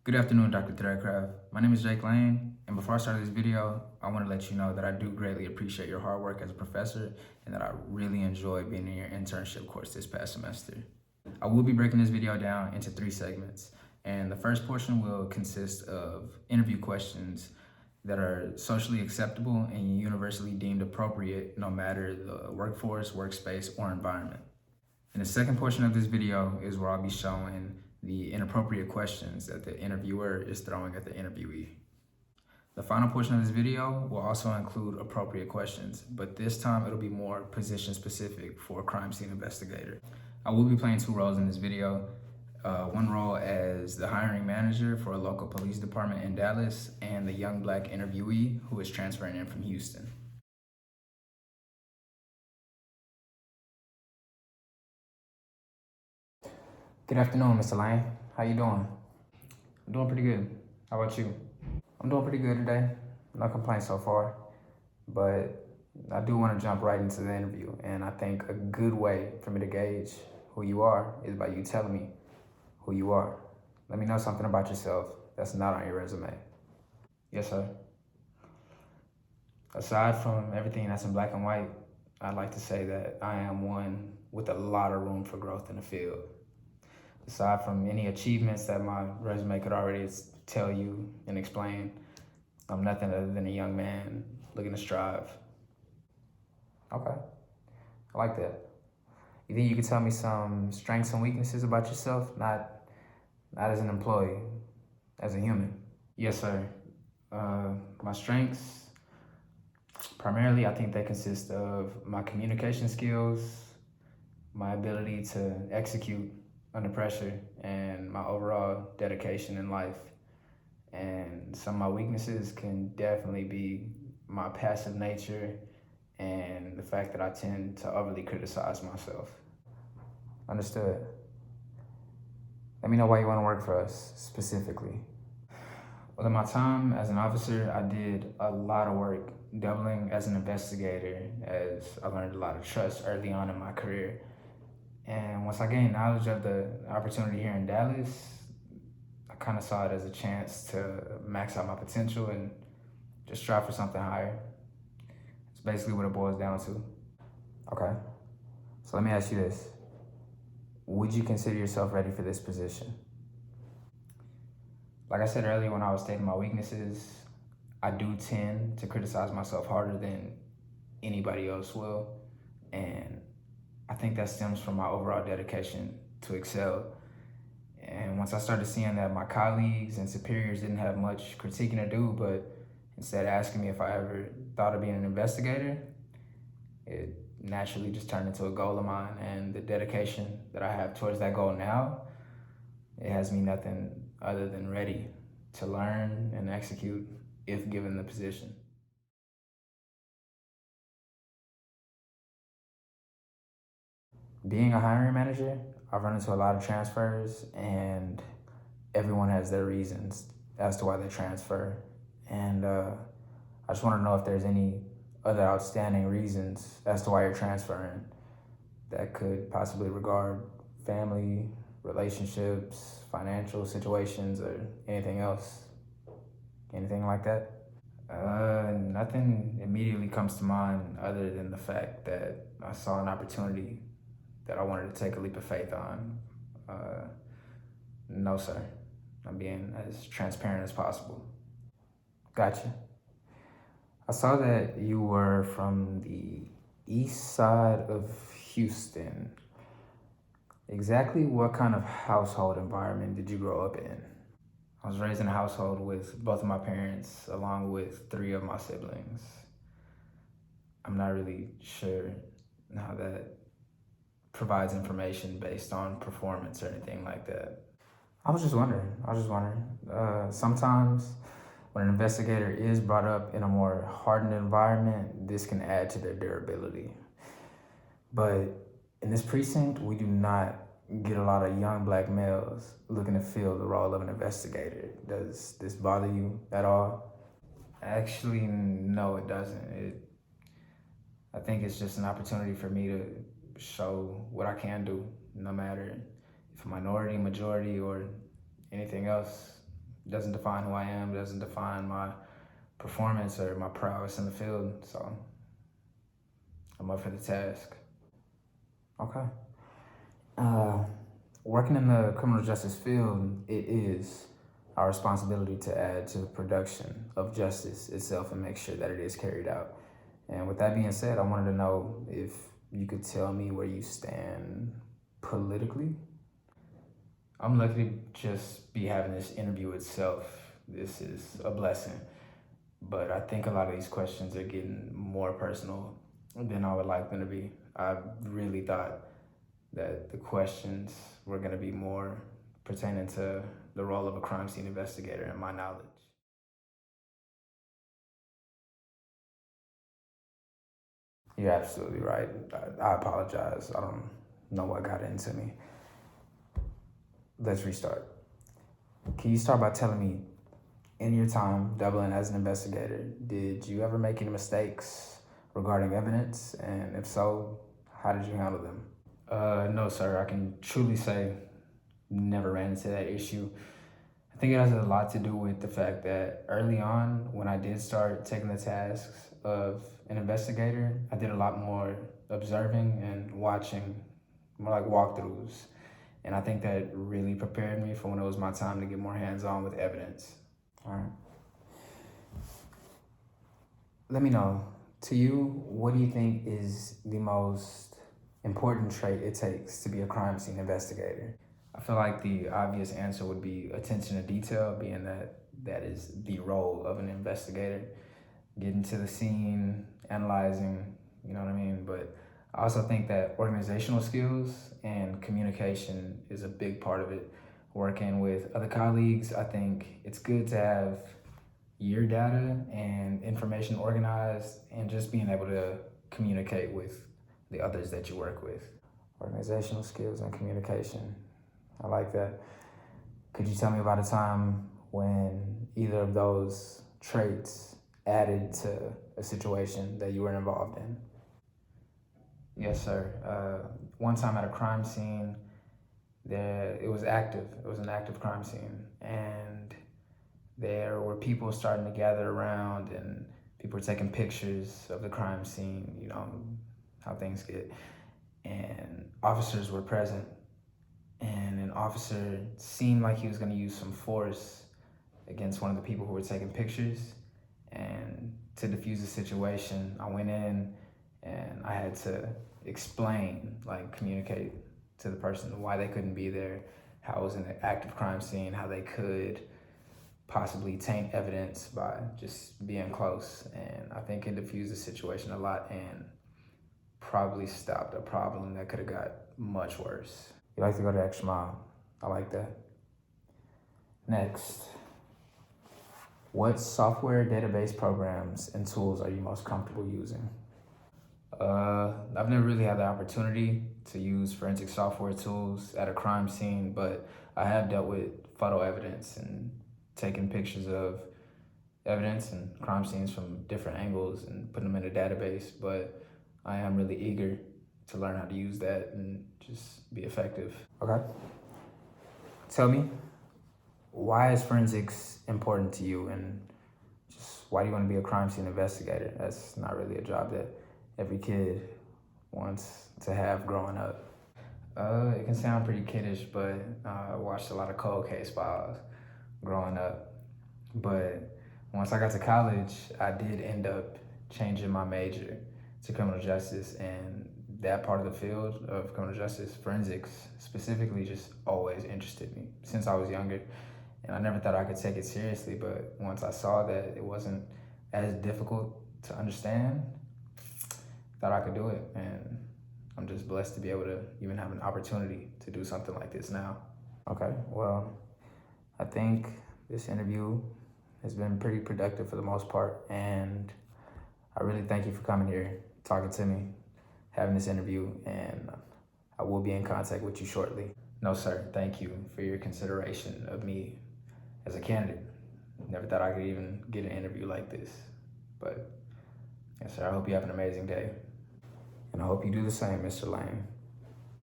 Good afternoon, Dr. Threadcraft. My name is Jake Lane, and before I start this video, I want to let you know that I do greatly appreciate your hard work as a professor and that I really enjoyed being in your internship course this past semester. I will be breaking this video down into 3 segments, and the first portion will consist of interview questions that are socially acceptable and universally deemed appropriate no matter the workforce, workspace, or environment. And the second portion of this video is where I'll be showing the inappropriate questions that the interviewer is throwing at the interviewee. The final portion of this video will also include appropriate questions, but this time it'll be more position specific for a crime scene investigator. I will be playing 2 roles in this video. One role as the hiring manager for a local police department in Dallas and the young black interviewee who is transferring in from Houston. Good afternoon, Mr. Lane. How you doing? I'm doing pretty good. How about you? I'm doing pretty good today. No complaints so far, but I do want to jump right into the interview, and I think a good way for me to gauge who you are is by you telling me who you are. Let me know something about yourself that's not on your resume. Yes, sir. Aside from everything that's in black and white, I'd like to say that I am one with a lot of room for growth in the field. Aside from any achievements that my resume could already tell you and explain, I'm nothing other than a young man looking to strive. Okay, I like that. You think you could tell me some strengths and weaknesses about yourself? Not as an employee, as a human. Yes, sir. My strengths, primarily, I think they consist of my communication skills, my ability to execute under pressure, and my overall dedication in life. And some of my weaknesses can definitely be my passive nature and the fact that I tend to overly criticize myself. Understood. Let me know why you want to work for us specifically. Well, in my time as an officer, I did a lot of work doubling as an investigator, as I learned a lot of trust early on in my career. And once I gained knowledge of the opportunity here in Dallas, I kind of saw it as a chance to max out my potential and just strive for something higher. It's basically what it boils down to. Okay, so let me ask you this. Would you consider yourself ready for this position? Like I said earlier when I was stating my weaknesses, I do tend to criticize myself harder than anybody else will. And I think that stems from my overall dedication to excel. And once I started seeing that my colleagues and superiors didn't have much critiquing to do, but instead asking me if I ever thought of being an investigator, it naturally just turned into a goal of mine. And the dedication that I have towards that goal now, it has me nothing other than ready to learn and execute if given the position. Being a hiring manager, I've run into a lot of transfers, and everyone has their reasons as to why they transfer. And I just want to know if there's any other outstanding reasons as to why you're transferring that could possibly regard family, relationships, financial situations, or anything else. Anything like that? Nothing immediately comes to mind other than the fact that I saw an opportunity that I wanted to take a leap of faith on. No, sir. I'm being as transparent as possible. Gotcha. I saw that you were from the east side of Houston. Exactly what kind of household environment did you grow up in? I was raised in a household with both of my parents, along with 3 of my siblings. I'm not really sure how that provides information based on performance or anything like that. I was just wondering. Sometimes when an investigator is brought up in a more hardened environment, this can add to their durability. But in this precinct, we do not get a lot of young black males looking to fill the role of an investigator. Does this bother you at all? Actually, no, it doesn't. I think it's just an opportunity for me to show what I can do, no matter if a minority, majority, or anything else. doesn't define who I am, doesn't define my performance or my prowess in the field. So I'm up for the task. Okay. Working in the criminal justice field, it is our responsibility to add to the production of justice itself and make sure that it is carried out. And with that being said, I wanted to know if you could tell me where you stand politically. I'm lucky to just be having this interview itself. This is a blessing. But I think a lot of these questions are getting more personal than I would like them to be. I really thought that the questions were going to be more pertaining to the role of a crime scene investigator in my knowledge. You're absolutely right. I apologize. I don't know what got into me. Let's restart. Can you start by telling me, in your time doubling as an investigator, did you ever make any mistakes regarding evidence? And if so, how did you handle them? No, sir. I can truly say never ran into that issue. I think it has a lot to do with the fact that early on, when I did start taking the tasks of an investigator, I did a lot more observing and watching, more like walkthroughs. And I think that really prepared me for when it was my time to get more hands-on with evidence. All right. Let me know, to you, what do you think is the most important trait it takes to be a crime scene investigator? I feel like the obvious answer would be attention to detail, being that that is the role of an investigator. Getting to the scene, analyzing, you know what I mean? But I also think that organizational skills and communication is a big part of it. Working with other colleagues, I think it's good to have your data and information organized and just being able to communicate with the others that you work with. Organizational skills and communication. I like that. Could you tell me about a time when either of those traits added to a situation that you were involved in? Yes, sir. One time at a crime scene, it was active. It was an active crime scene, and there were people starting to gather around, and people were taking pictures of the crime scene. You know how things get, and officers were present. And an officer seemed like he was going to use some force against one of the people who were taking pictures. And to defuse the situation, I went in and I had to explain, like communicate to the person why they couldn't be there, how it was an active crime scene, how they could possibly taint evidence by just being close. And I think it diffused the situation a lot and probably stopped a problem that could have got much worse. You like to go the extra mile. I like that. Next, what software database programs and tools are you most comfortable using? I've never really had the opportunity to use forensic software tools at a crime scene, but I have dealt with photo evidence and taking pictures of evidence and crime scenes from different angles and putting them in a database, but I am really eager to learn how to use that and just be effective. Okay. Tell me, why is forensics important to you, and just why do you want to be a crime scene investigator? That's not really a job that every kid wants to have growing up. It can sound pretty kiddish, but I watched a lot of cold case files growing up. But once I got to college, I did end up changing my major to criminal justice, and that part of the field of criminal justice, forensics specifically, just always interested me since I was younger. And I never thought I could take it seriously, but once I saw that it wasn't as difficult to understand, I thought I could do it. And I'm just blessed to be able to even have an opportunity to do something like this now. Okay, well, I think this interview has been pretty productive for the most part, and I really thank you for coming here, talking to me, having this interview, and I will be in contact with you shortly. No, sir, thank you for your consideration of me as a candidate. Never thought I could even get an interview like this, but yes, sir, I hope you have an amazing day. And I hope you do the same, Mr. Lane.